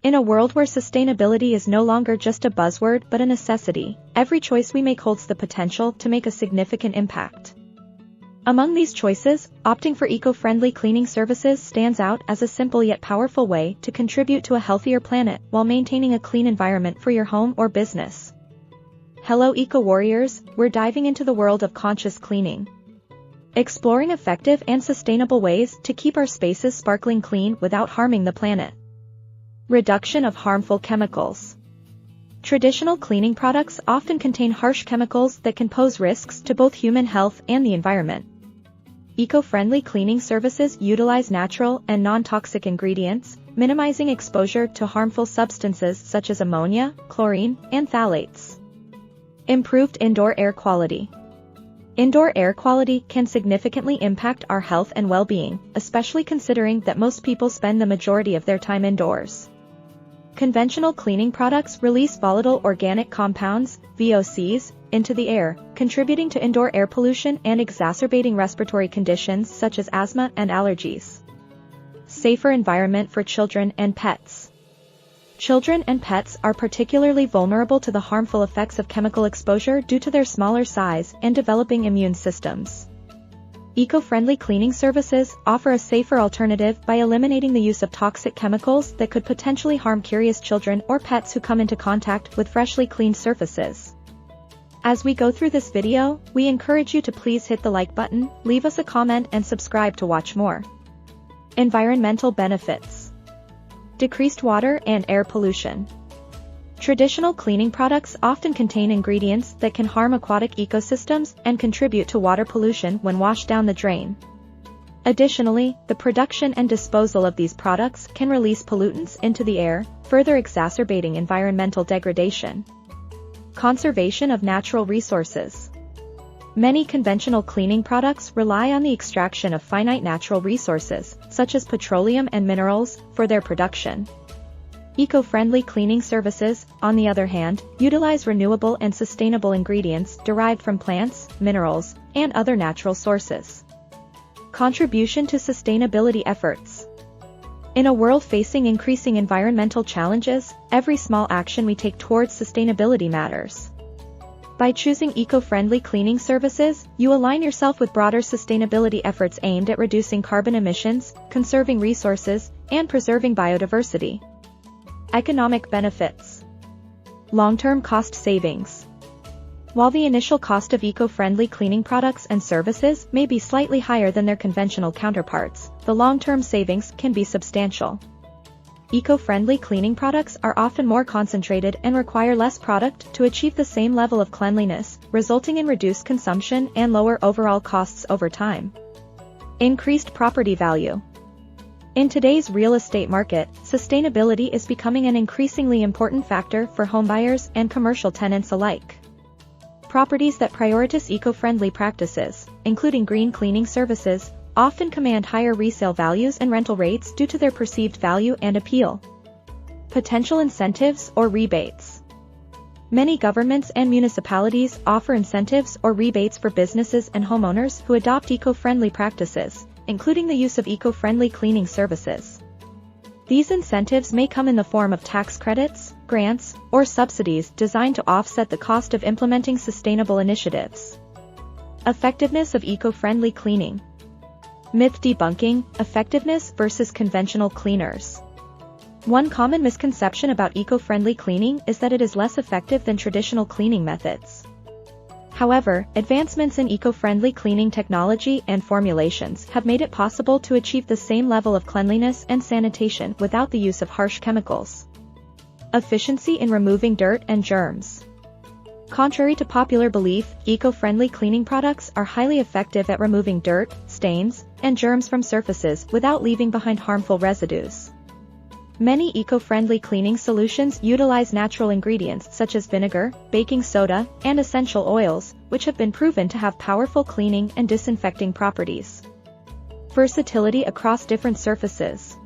In a world where sustainability is no longer just a buzzword but a necessity, every choice we make holds the potential to make a significant impact. Among these choices, opting for eco-friendly cleaning services stands out as a simple yet powerful way to contribute to a healthier planet while maintaining a clean environment for your home or business. Hello eco-warriors, we're diving into the world of conscious cleaning. Exploring effective and sustainable ways to keep our spaces sparkling clean without harming the planet. Reduction of harmful chemicals. Traditional cleaning products often contain harsh chemicals that can pose risks to both human health and the environment. Eco-friendly cleaning services utilize natural and non-toxic ingredients, minimizing exposure to harmful substances such as ammonia, chlorine, and phthalates. Improved indoor air quality. Indoor air quality can significantly impact our health and well-being, especially considering that most people spend the majority of their time indoors. Conventional cleaning products release volatile organic compounds, VOCs, into the air, contributing to indoor air pollution and exacerbating respiratory conditions such as asthma and allergies. Safer environment for children and pets. Children and pets are particularly vulnerable to the harmful effects of chemical exposure due to their smaller size and developing immune systems. Eco-friendly cleaning services offer a safer alternative by eliminating the use of toxic chemicals that could potentially harm curious children or pets who come into contact with freshly cleaned surfaces. As we go through this video, we encourage you to please hit the like button, leave us a comment and subscribe to watch more. Environmental benefits. Decreased water and air pollution. Traditional cleaning products often contain ingredients that can harm aquatic ecosystems and contribute to water pollution when washed down the drain. Additionally, the production and disposal of these products can release pollutants into the air, further exacerbating environmental degradation. Conservation of natural resources. Many conventional cleaning products rely on the extraction of finite natural resources, such as petroleum and minerals, for their production. Eco-friendly cleaning services, on the other hand, utilize renewable and sustainable ingredients derived from plants, minerals, and other natural sources. Contribution to sustainability efforts. In a world facing increasing environmental challenges, every small action we take towards sustainability matters. By choosing eco-friendly cleaning services, you align yourself with broader sustainability efforts aimed at reducing carbon emissions, conserving resources, and preserving biodiversity. Economic benefits. Long-term cost savings. While the initial cost of eco-friendly cleaning products and services may be slightly higher than their conventional counterparts, the long-term savings can be substantial. Eco-friendly cleaning products are often more concentrated and require less product to achieve the same level of cleanliness, resulting in reduced consumption and lower overall costs over time. Increased property value. In today's real estate market, sustainability is becoming an increasingly important factor for homebuyers and commercial tenants alike. Properties that prioritize eco-friendly practices, including green cleaning services, often command higher resale values and rental rates due to their perceived value and appeal. Potential incentives or rebates. Many governments and municipalities offer incentives or rebates for businesses and homeowners who adopt eco-friendly practices, including the use of eco-friendly cleaning services. These incentives may come in the form of tax credits, grants, or subsidies designed to offset the cost of implementing sustainable initiatives. Effectiveness of eco-friendly cleaning. Myth debunking, effectiveness versus conventional cleaners. One common misconception about eco-friendly cleaning is that it is less effective than traditional cleaning methods. However, advancements in eco-friendly cleaning technology and formulations have made it possible to achieve the same level of cleanliness and sanitation without the use of harsh chemicals. Efficiency in removing dirt and germs. Contrary to popular belief, eco-friendly cleaning products are highly effective at removing dirt, stains, and germs from surfaces without leaving behind harmful residues. Many eco-friendly cleaning solutions utilize natural ingredients such as vinegar, baking soda, and essential oils, which have been proven to have powerful cleaning and disinfecting properties. Versatility across different surfaces.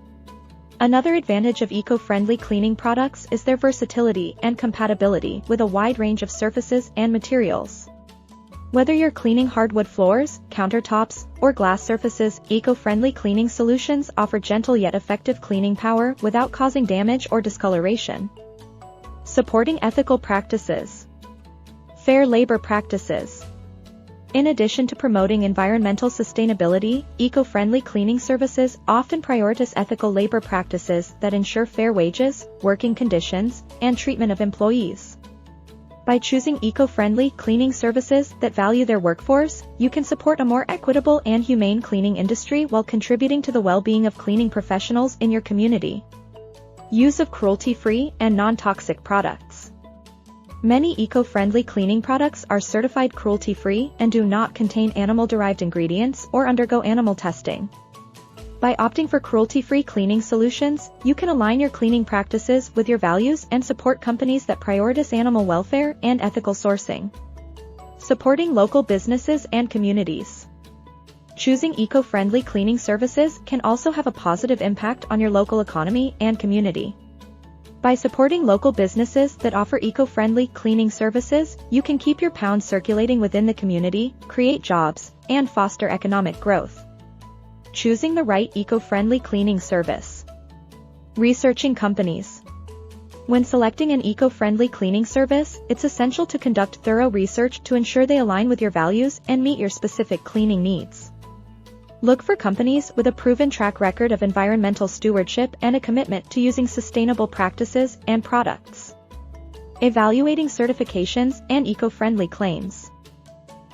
Another advantage of eco-friendly cleaning products is their versatility and compatibility with a wide range of surfaces and materials. Whether you're cleaning hardwood floors, countertops, or glass surfaces, eco-friendly cleaning solutions offer gentle yet effective cleaning power without causing damage or discoloration. Supporting ethical practices. Fair labor practices. In addition to promoting environmental sustainability, eco-friendly cleaning services often prioritize ethical labor practices that ensure fair wages, working conditions, and treatment of employees. By choosing eco-friendly cleaning services that value their workforce, you can support a more equitable and humane cleaning industry while contributing to the well-being of cleaning professionals in your community. Use of cruelty-free and non-toxic products. Many eco-friendly cleaning products are certified cruelty-free and do not contain animal-derived ingredients or undergo animal testing. By opting for cruelty-free cleaning solutions, you can align your cleaning practices with your values and support companies that prioritize animal welfare and ethical sourcing. Supporting local businesses and communities. Choosing eco-friendly cleaning services can also have a positive impact on your local economy and community. By supporting local businesses that offer eco-friendly cleaning services, you can keep your pounds circulating within the community, create jobs, and foster economic growth. Choosing the right eco-friendly cleaning service. Researching companies. When selecting an eco-friendly cleaning service, it's essential to conduct thorough research to ensure they align with your values and meet your specific cleaning needs. Look for companies with a proven track record of environmental stewardship and a commitment to using sustainable practices and products. Evaluating certifications and eco-friendly claims.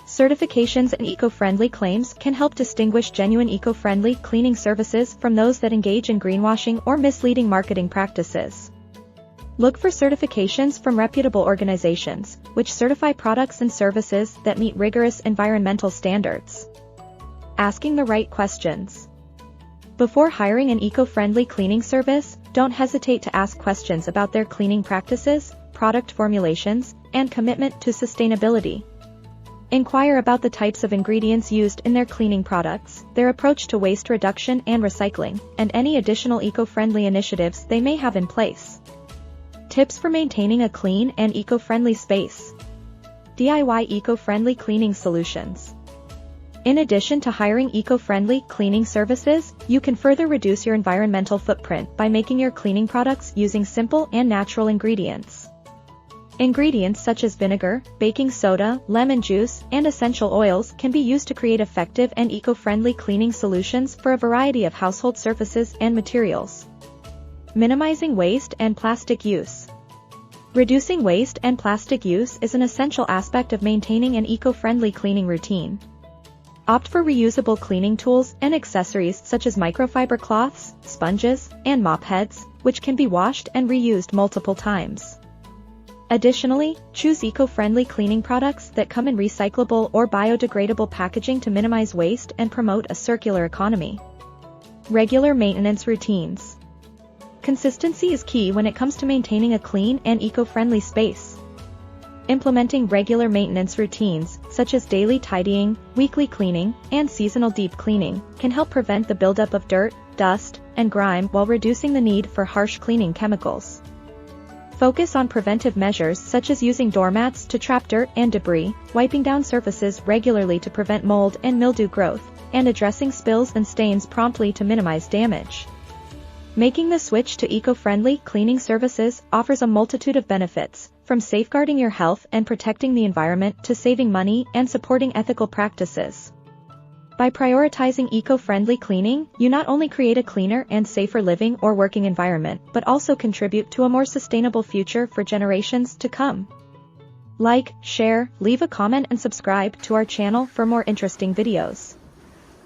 Certifications and eco-friendly claims can help distinguish genuine eco-friendly cleaning services from those that engage in greenwashing or misleading marketing practices. Look for certifications from reputable organizations, which certify products and services that meet rigorous environmental standards. Asking the right questions. Before hiring an eco-friendly cleaning service, don't hesitate to ask questions about their cleaning practices, product formulations, and commitment to sustainability. Inquire about the types of ingredients used in their cleaning products, their approach to waste reduction and recycling, and any additional eco-friendly initiatives they may have in place. Tips for maintaining a clean and eco-friendly space. DIY eco-friendly cleaning solutions. In addition to hiring eco-friendly cleaning services, you can further reduce your environmental footprint by making your cleaning products using simple and natural ingredients. Ingredients such as vinegar, baking soda, lemon juice, and essential oils can be used to create effective and eco-friendly cleaning solutions for a variety of household surfaces and materials. Minimizing waste and plastic use. Reducing waste and plastic use is an essential aspect of maintaining an eco-friendly cleaning routine. Opt for reusable cleaning tools and accessories such as microfiber cloths, sponges, and mop heads, which can be washed and reused multiple times. Additionally, choose eco-friendly cleaning products that come in recyclable or biodegradable packaging to minimize waste and promote a circular economy. Regular maintenance routines. Consistency is key when it comes to maintaining a clean and eco-friendly space. Implementing regular maintenance routines, such as daily tidying, weekly cleaning, and seasonal deep cleaning, can help prevent the buildup of dirt, dust, and grime while reducing the need for harsh cleaning chemicals. Focus on preventive measures such as using doormats to trap dirt and debris, wiping down surfaces regularly to prevent mold and mildew growth, and addressing spills and stains promptly to minimize damage. Making the switch to eco-friendly cleaning services offers a multitude of benefits, from safeguarding your health and protecting the environment to saving money and supporting ethical practices. By prioritizing eco-friendly cleaning, you not only create a cleaner and safer living or working environment, but also contribute to a more sustainable future for generations to come. Like, share, leave a comment and subscribe to our channel for more interesting videos.